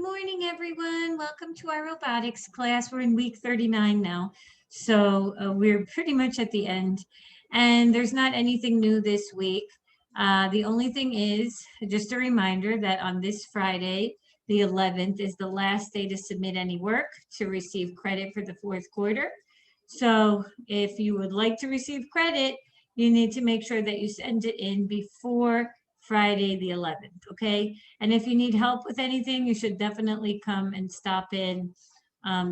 morning, everyone. Welcome to our robotics class. We're in week 39 now, so we're pretty much at the end. And there's not anything new this week. The only thing is, just a reminder that on this Friday, the 11th, is the last day to submit any work to receive credit for the fourth quarter. So if you would like to receive credit, you need to make sure that you send it in before Friday the 11th, okay? And if you need help with anything, you should definitely come and stop in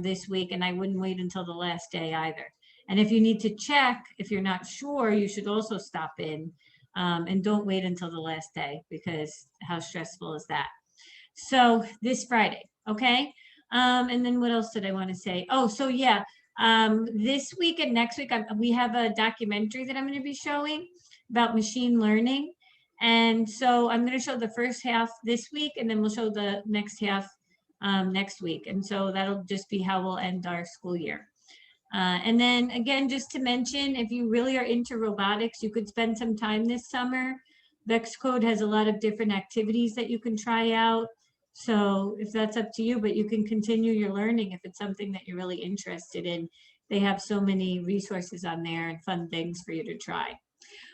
this week, and I wouldn't wait until the last day either. And if you need to check, if you're not sure, you should also stop in and don't wait until the last day, because how stressful is that? So this Friday, okay? And then what else did I want to say? Oh, so yeah, this week and next week, we have a documentary that I'm going to be showing about machine learning. And so I'm going to show the first half this week, and then we'll show the next half next week. And so that'll just be how we'll end our school year. And then again, just to mention, if you really are into robotics, you could spend some time this summer. VexCode has a lot of different activities that you can try out. So if that's up to you, but you can continue your learning if it's something that you're really interested in. They have so many resources on there and fun things for you to try.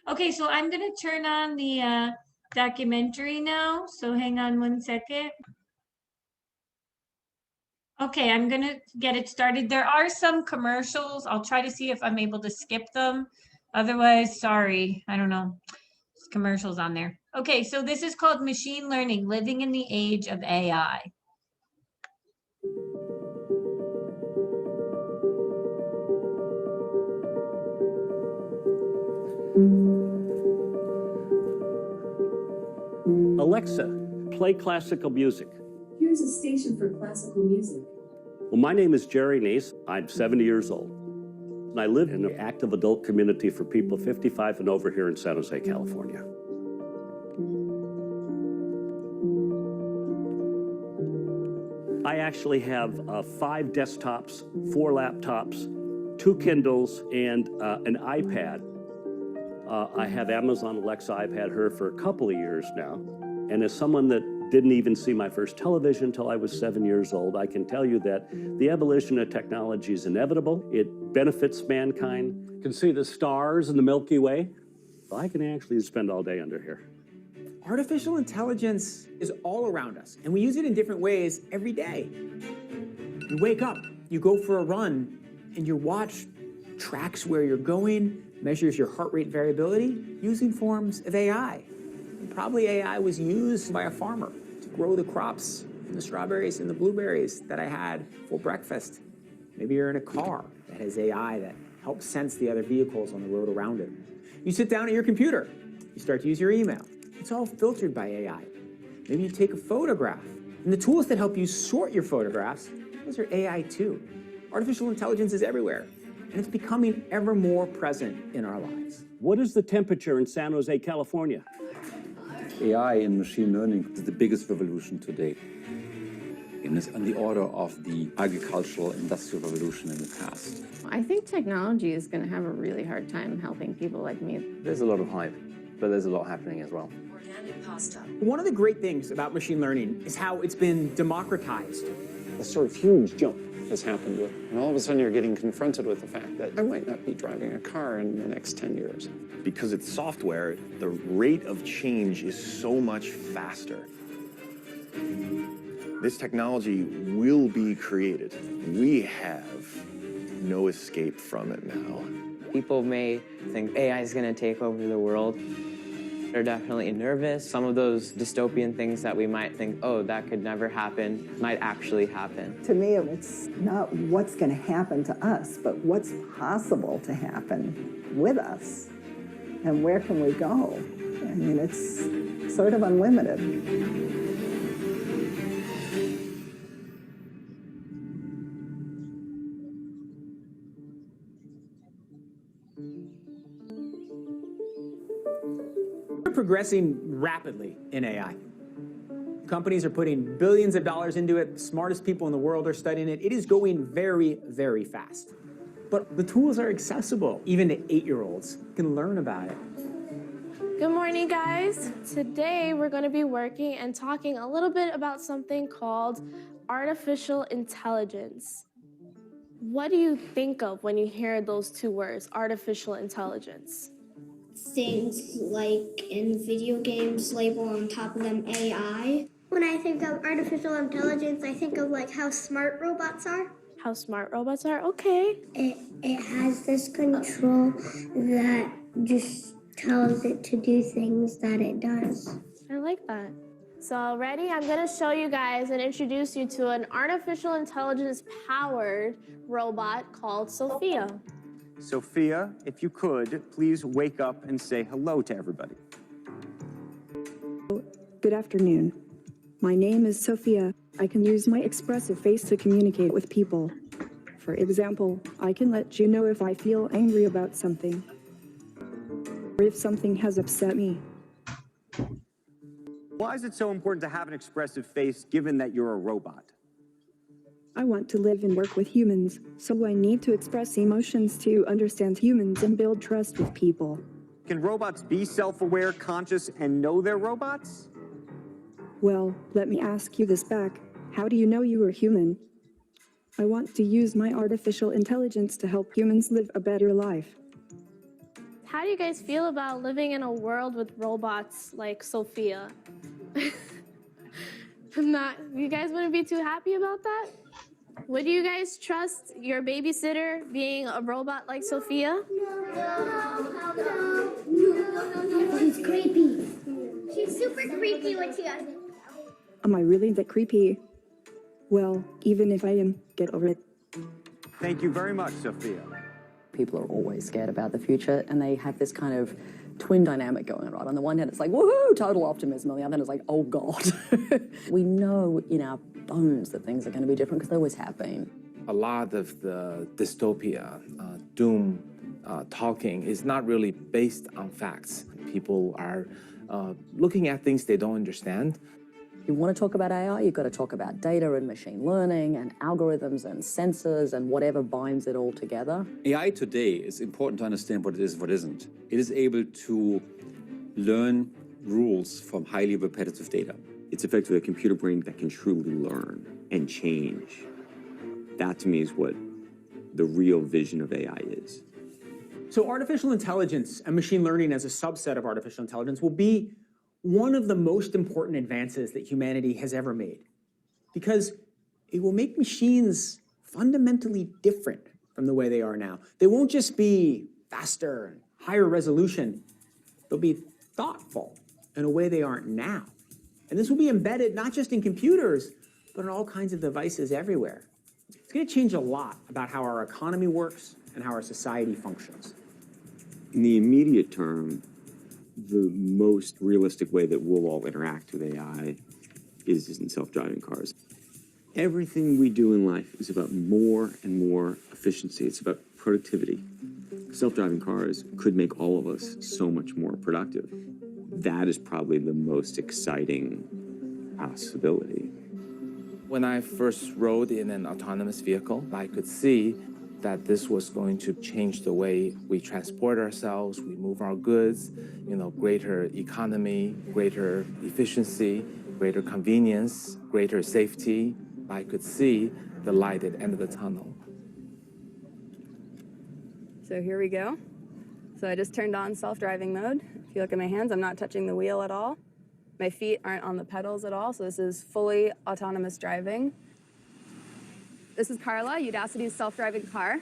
Okay, so I'm going to turn on the documentary now. So hang on one second. Okay, I'm going to get it started. There are some commercials. I'll try to see if I'm able to skip them. Otherwise, sorry, I don't know. There's commercials on there. Okay, so this is called Machine Learning, Living in the Age of AI. Alexa, play classical music. Here's a station for classical music. Well, my name is Jerry Neese. I'm 70 years old. And I live in an active adult community for people 55 and over here in San Jose, California. I actually have 5 desktops, 4 laptops, 2 Kindles, and an iPad. I have Amazon Alexa. I've had her for a couple of years now. And as someone that didn't even see my first television until I was 7 years old, I can tell you that the evolution of technology is inevitable. It benefits mankind. You can see the stars in the Milky Way. Well, I can actually spend all day under here. Artificial intelligence is all around us, and we use it in different ways every day. You wake up, you go for a run, and your watch tracks where you're going, measures your heart rate variability using forms of AI. And probably AI was used by a farmer to grow the crops and the strawberries and the blueberries that I had for breakfast. Maybe you're in a car that has AI that helps sense the other vehicles on the road around it. You sit down at your computer, you start to use your email. It's all filtered by AI. Maybe you take a photograph, and the tools that help you sort your photographs, those are AI too. Artificial intelligence is everywhere, and it's becoming ever more present in our lives. What is the temperature in San Jose, California? AI in machine learning is the biggest revolution today. And it's on the order of the agricultural industrial revolution in the past. I think technology is going to have a really hard time helping people like me. There's a lot of hype, but there's a lot happening as well. Organic pasta. One of the great things about machine learning is how it's been democratized. A sort of huge jump has happened with, and all of a sudden you're getting confronted with the fact that I might not be driving a car in the next 10 years. Because it's software, the rate of change is so much faster. This technology will be created. We have no escape from it now. People may think AI is going to take over the world. They're definitely nervous. Some of those dystopian things that we might think, oh, that could never happen, might actually happen. To me, it's not what's going to happen to us, but what's possible to happen with us. And where can we go? I mean, it's sort of unlimited. We're progressing rapidly in AI. Companies are putting billions of dollars into it. The smartest people in the world are studying it. It is going very, very fast. But the tools are accessible. Even 8-year-olds can learn about it. Good morning, guys. Today we're going to be working and talking a little bit about something called artificial intelligence. What do you think of when you hear those two words, artificial intelligence? Things like in video games label on top of them AI. When I think of artificial intelligence, I think of like how smart robots are. How smart robots are? Okay. It has this control that just tells it to do things that it does. I like that. So ready? I'm going to show you guys and introduce you to an artificial intelligence powered robot called Sophia. Sophia, if you could, please wake up and say hello to everybody. Good afternoon. My name is Sophia. I can use my expressive face to communicate with people. For example, I can let you know if I feel angry about something, or if something has upset me. Why is it so important to have an expressive face given that you're a robot? I want to live and work with humans, so I need to express emotions to understand humans and build trust with people. Can robots be self-aware, conscious, and know they're robots? Well, let me ask you this back. How do you know you are human? I want to use my artificial intelligence to help humans live a better life. How do you guys feel about living in a world with robots like Sophia? You guys wouldn't be too happy about that? Would you guys trust your babysitter being a robot like Sophia? No. She's creepy. She's super creepy when she does it. Am I really that creepy? Well, even if I am, get over it. Thank you very much, Sophia. People are always scared about the future, and they have this kind of twin dynamic going on, right? On the one hand, it's like, woohoo, total optimism. On the other hand, it's like, oh, God. We know in our bones that things are going to be different because they always have been. A lot of the dystopia, doom talking is not really based on facts. People are looking at things they don't understand. You want to talk about AI, you've got to talk about data and machine learning and algorithms and sensors and whatever binds it all together. AI today is important to understand what it is and what isn't. It is able to learn rules from highly repetitive data. It's effectively a computer brain that can truly learn and change. That to me is what the real vision of AI is. So artificial intelligence and machine learning as a subset of artificial intelligence will be one of the most important advances that humanity has ever made, because it will make machines fundamentally different from the way they are now. They won't just be faster and higher resolution. They'll be thoughtful in a way they aren't now. And this will be embedded not just in computers, but in all kinds of devices everywhere. It's going to change a lot about how our economy works and how our society functions. In the immediate term, the most realistic way that we'll all interact with AI is in self-driving cars. Everything we do in life is about more and more efficiency. It's about productivity. Self-driving cars could make all of us so much more productive. That is probably the most exciting possibility. When I first rode in an autonomous vehicle, I could see that this was going to change the way we transport ourselves, we move our goods, greater economy, greater efficiency, greater convenience, greater safety. I could see the light at the end of the tunnel. So here we go. So I just turned on self-driving mode. If you look at my hands, I'm not touching the wheel at all. My feet aren't on the pedals at all, so this is fully autonomous driving. This is Carla, Udacity's self-driving car.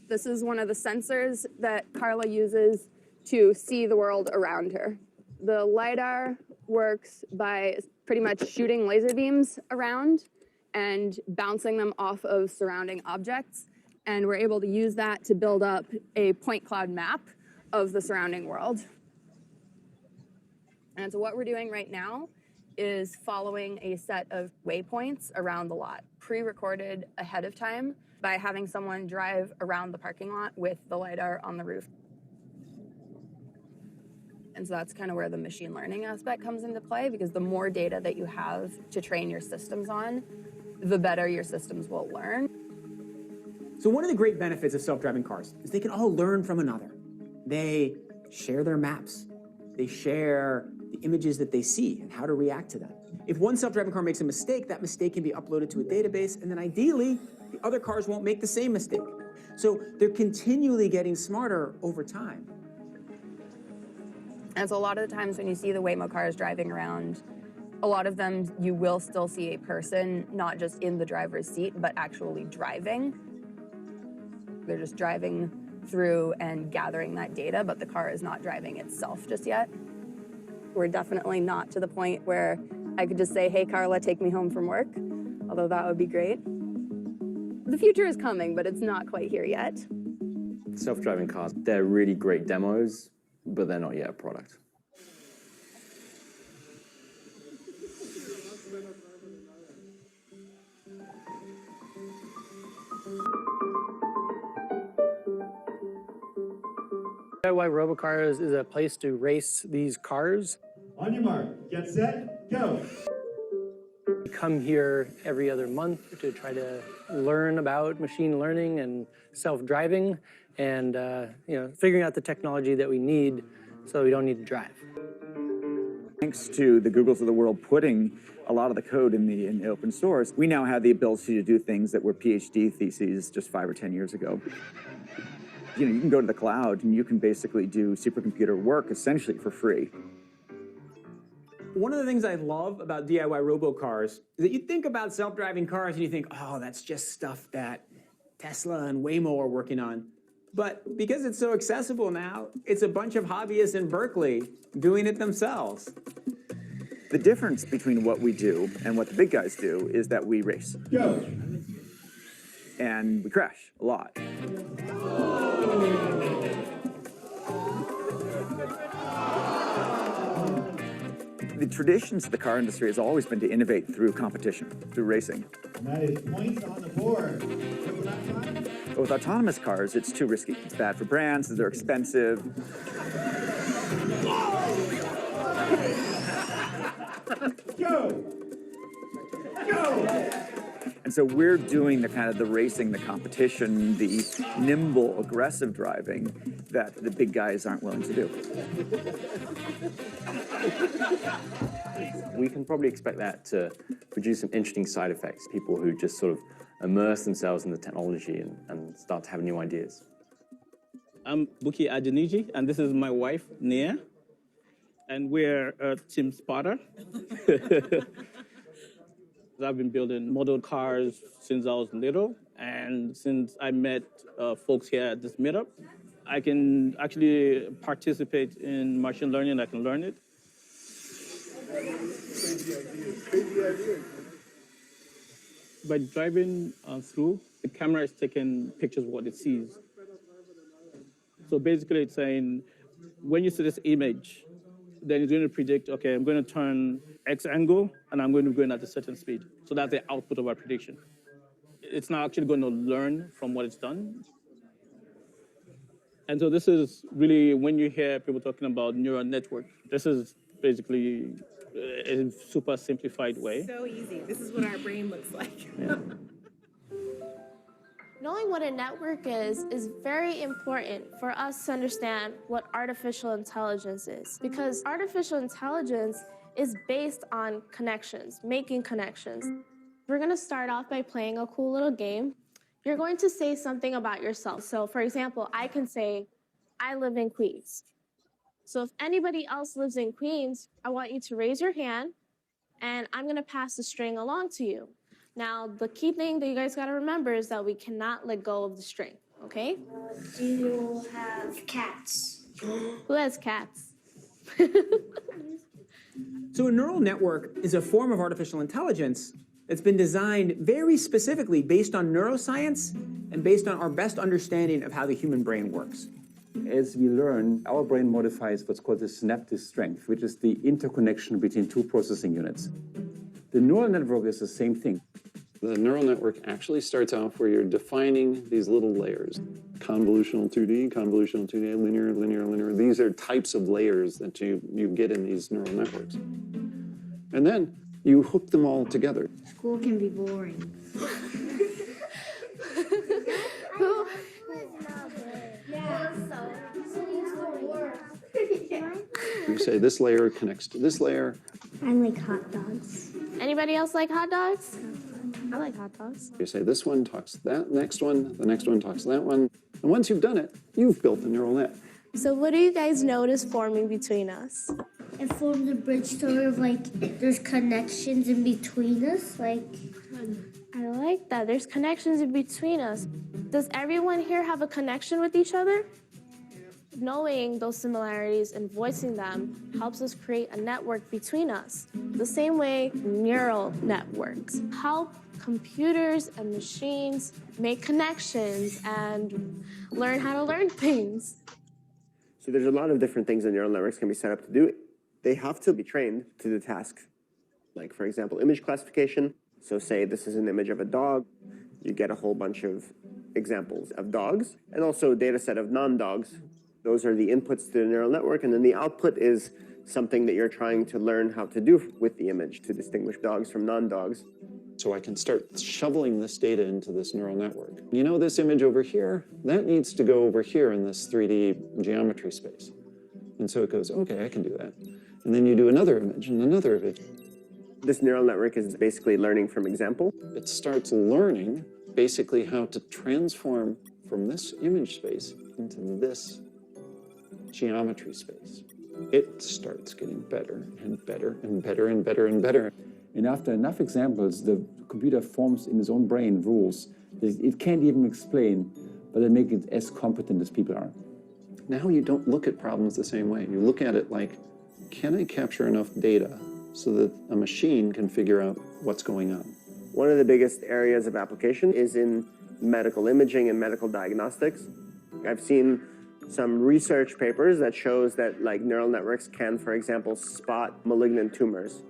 This is one of the sensors that Carla uses to see the world around her. The LiDAR works by pretty much shooting laser beams around and bouncing them off of surrounding objects. And we're able to use that to build up a point cloud map of the surrounding world. And so what we're doing right now is following a set of waypoints around the lot, pre-recorded ahead of time by having someone drive around the parking lot with the LiDAR on the roof. And so that's kind of where the machine learning aspect comes into play, because the more data that you have to train your systems on, the better your systems will learn. So one of the great benefits of self-driving cars is they can all learn from another. They share their maps. They share the images that they see and how to react to them. If one self-driving car makes a mistake, that mistake can be uploaded to a database, and then ideally, the other cars won't make the same mistake. So they're continually getting smarter over time. And so a lot of the times when you see the Waymo cars driving around, a lot of them you will still see a person, not just in the driver's seat, but actually driving. They're just driving through and gathering that data, but the car is not driving itself just yet. We're definitely not to the point where I could just say, hey, Carla, take me home from work, although that would be great. The future is coming, but it's not quite here yet. Self-driving cars, they're really great demos, but they're not yet a product. DIY Robocars is a place to race these cars. On your mark, get set, go. We come here every other month to try to learn about machine learning and self-driving and figuring out the technology that we need so we don't need to drive. Thanks to the Googles of the world putting a lot of the code in the open source, we now have the ability to do things that were PhD theses just 5 or 10 years ago. You can go to the cloud and you can basically do supercomputer work essentially for free. One of the things I love about DIY Robocars is that you think about self-driving cars and you think, oh, that's just stuff that Tesla and Waymo are working on. But because it's so accessible now, it's a bunch of hobbyists in Berkeley doing it themselves. The difference between what we do and what the big guys do is that we race. Go. And we crash a lot. The traditions of the car industry has always been to innovate through competition, through racing. And that is points on the board. But with autonomous cars, it's too risky. It's bad for brands, they're expensive. Go! Go! And so we're doing the kind of the racing, the competition, the nimble, aggressive driving that the big guys aren't willing to do. We can probably expect that to produce some interesting side effects, people who just sort of immerse themselves in the technology and start to have new ideas. I'm Buki Adeniji, and this is my wife, Nia, and we're Team Sparta. I've been building model cars since I was little, and since I met folks here at this meetup, I can actually participate in machine learning. I can learn it. By driving through, the camera is taking pictures of what it sees. So basically it's saying, when you see this image, then it's going to predict, okay, I'm going to turn X angle, and I'm going to go in at a certain speed. So that's the output of our prediction. It's not actually going to learn from what it's done. And so this is really, when you hear people talking about neural network, this is basically a super simplified way. So easy. This is what our brain looks like. Yeah. Knowing what a network is very important for us to understand what artificial intelligence is. Because artificial intelligence is based on connections, making connections. We're gonna start off by playing a cool little game. You're going to say something about yourself. So for example, I can say, I live in Queens. So if anybody else lives in Queens, I want you to raise your hand, and I'm gonna pass the string along to you. Now, the key thing that you guys gotta remember is that we cannot let go of the string, okay? Do you have cats? Who has cats? So a neural network is a form of artificial intelligence that's been designed very specifically based on neuroscience and based on our best understanding of how the human brain works. As we learn, our brain modifies what's called the synaptic strength, which is the interconnection between two processing units. The neural network is the same thing. The neural network actually starts off where you're defining these little layers. Convolutional 2D, linear, linear, linear. These are types of layers that you get in these neural networks. And then you hook them all together. School can be boring. You say this layer connects to this layer. I like hot dogs. Anybody else like hot dogs? I like hot dogs. You say this one talks to that next one, the next one talks to that one. And once you've done it, you've built a neural net. So what do you guys notice forming between us? It forms a bridge sort of like there's connections in between us, like. I like that. There's connections in between us. Does everyone here have a connection with each other? Knowing those similarities and voicing them helps us create a network between us. The same way neural networks help computers and machines make connections and learn how to learn things. So there's a lot of different things that neural networks can be set up to do. They have to be trained to do tasks. Like, for example, image classification. So say this is an image of a dog. You get a whole bunch of examples of dogs and also a data set of non-dogs. Those are the inputs to the neural network, and then the output is something that you're trying to learn how to do with the image to distinguish dogs from non-dogs. So I can start shoveling this data into this neural network. You know this image over here? That needs to go over here in this 3D geometry space. And so it goes, okay, I can do that. And then you do another image and another image. This neural network is basically learning from example. It starts learning basically how to transform from this image space into this geometry space. It starts getting better and better and better and better and better. And after enough examples, the computer forms in its own brain rules that it can't even explain, but they make it as competent as people are. Now you don't look at problems the same way. You look at it like, can I capture enough data so that a machine can figure out what's going on? One of the biggest areas of application is in medical imaging and medical diagnostics. I've seen some research papers that shows that neural networks can, for example, spot malignant tumors.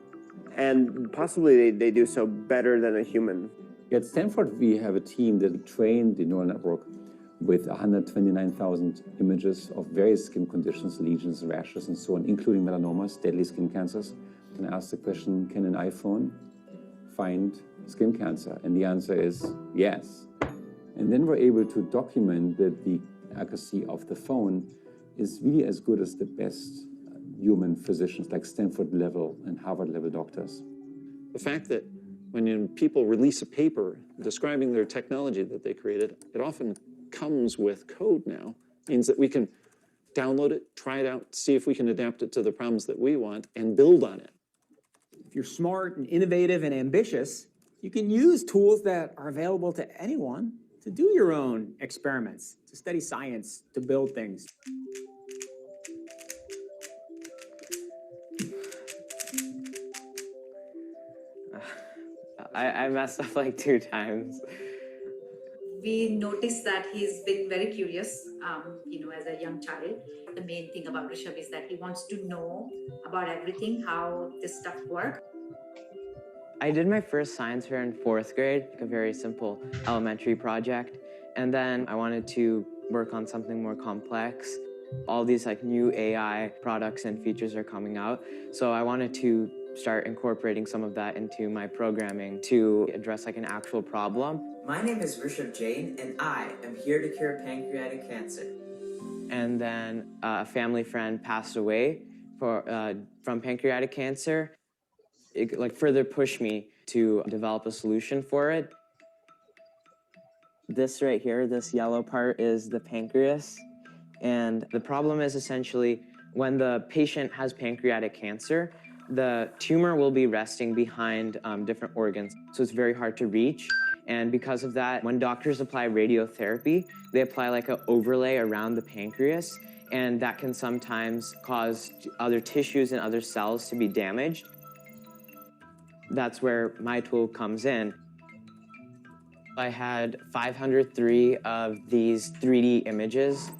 And possibly they do so better than a human. At Stanford, we have a team that trained the neural network with 129,000 images of various skin conditions, lesions, rashes, and so on, including melanomas, deadly skin cancers. And ask the question, can an iPhone find skin cancer? And the answer is yes. And then we're able to document that the accuracy of the phone is really as good as the best human physicians, like Stanford level and Harvard level doctors. The fact that when people release a paper describing their technology that they created, it often comes with code now, means that we can download it, try it out, see if we can adapt it to the problems that we want, and build on it. If you're smart and innovative and ambitious, you can use tools that are available to anyone to do your own experiments, to study science, to build things. I messed up like 2 times. We noticed that he's been very curious, as a young child. The main thing about Rishabh is that he wants to know about everything, how this stuff works. I did my first science fair in 4th grade, a very simple elementary project. And then I wanted to work on something more complex. All these new AI products and features are coming out. So I wanted to start incorporating some of that into my programming to address an actual problem. My name is Rishabh Jain, and I am here to cure pancreatic cancer. And then a family friend passed away from pancreatic cancer. It further pushed me to develop a solution for it. This right here, this yellow part, is the pancreas. And the problem is essentially when the patient has pancreatic cancer, the tumor will be resting behind different organs. So it's very hard to reach. And because of that, when doctors apply radiotherapy, they apply an overlay around the pancreas. And that can sometimes cause other tissues and other cells to be damaged. That's where my tool comes in. I had 503 of these 3D images.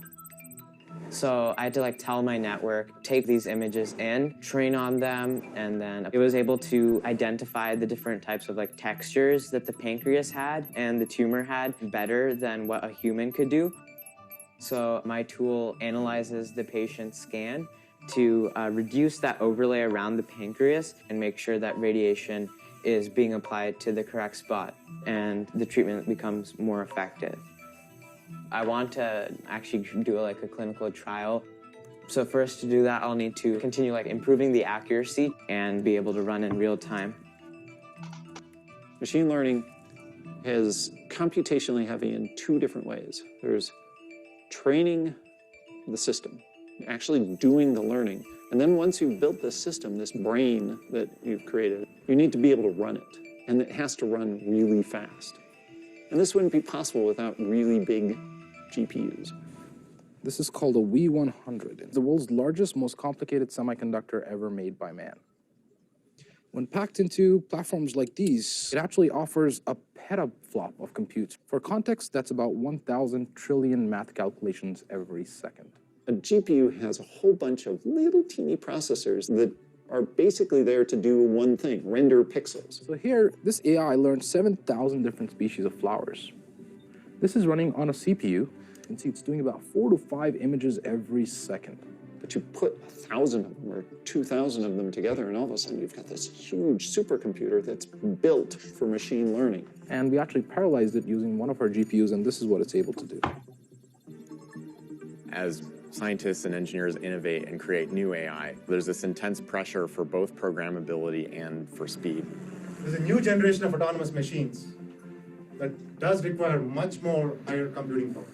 So I had to tell my network, take these images in, train on them, and then it was able to identify the different types of textures that the pancreas had and the tumor had better than what a human could do. So my tool analyzes the patient's scan to reduce that overlay around the pancreas and make sure that radiation is being applied to the correct spot and the treatment becomes more effective. I want to actually do a clinical trial. So first, to do that, I'll need to continue improving the accuracy and be able to run in real time. Machine learning is computationally heavy in two different ways. There's training the system, actually doing the learning. And then once you've built this system, this brain that you've created, you need to be able to run it. And it has to run really fast. And this wouldn't be possible without really big GPUs. This is called a V100, the world's largest, most complicated semiconductor ever made by man. When packed into platforms like these, it actually offers a petaflop of compute. For context, that's about 1,000 trillion math calculations every second. A GPU has a whole bunch of little teeny processors that are basically there to do one thing, render pixels. So here, this AI learned 7,000 different species of flowers. This is running on a CPU. You can see it's doing about 4 to 5 images every second. But you put 1,000 of them or 2,000 of them together, and all of a sudden you've got this huge supercomputer that's built for machine learning. And we actually parallelized it using one of our GPUs, and this is what it's able to do. As scientists and engineers innovate and create new AI, there's this intense pressure for both programmability and for speed. There's a new generation of autonomous machines that does require much more higher computing power.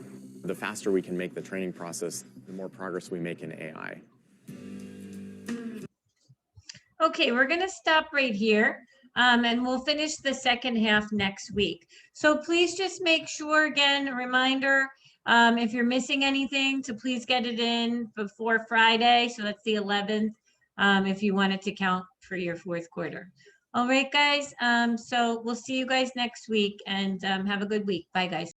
The faster we can make the training process, the more progress we make in AI. Okay, we're going to stop right here, and we'll finish the second half next week. So please just make sure, again, a reminder, if you're missing anything, to please get it in before Friday. So that's the 11th, if you want it to count for your fourth quarter. All right, guys. So we'll see you guys next week, and have a good week. Bye, guys.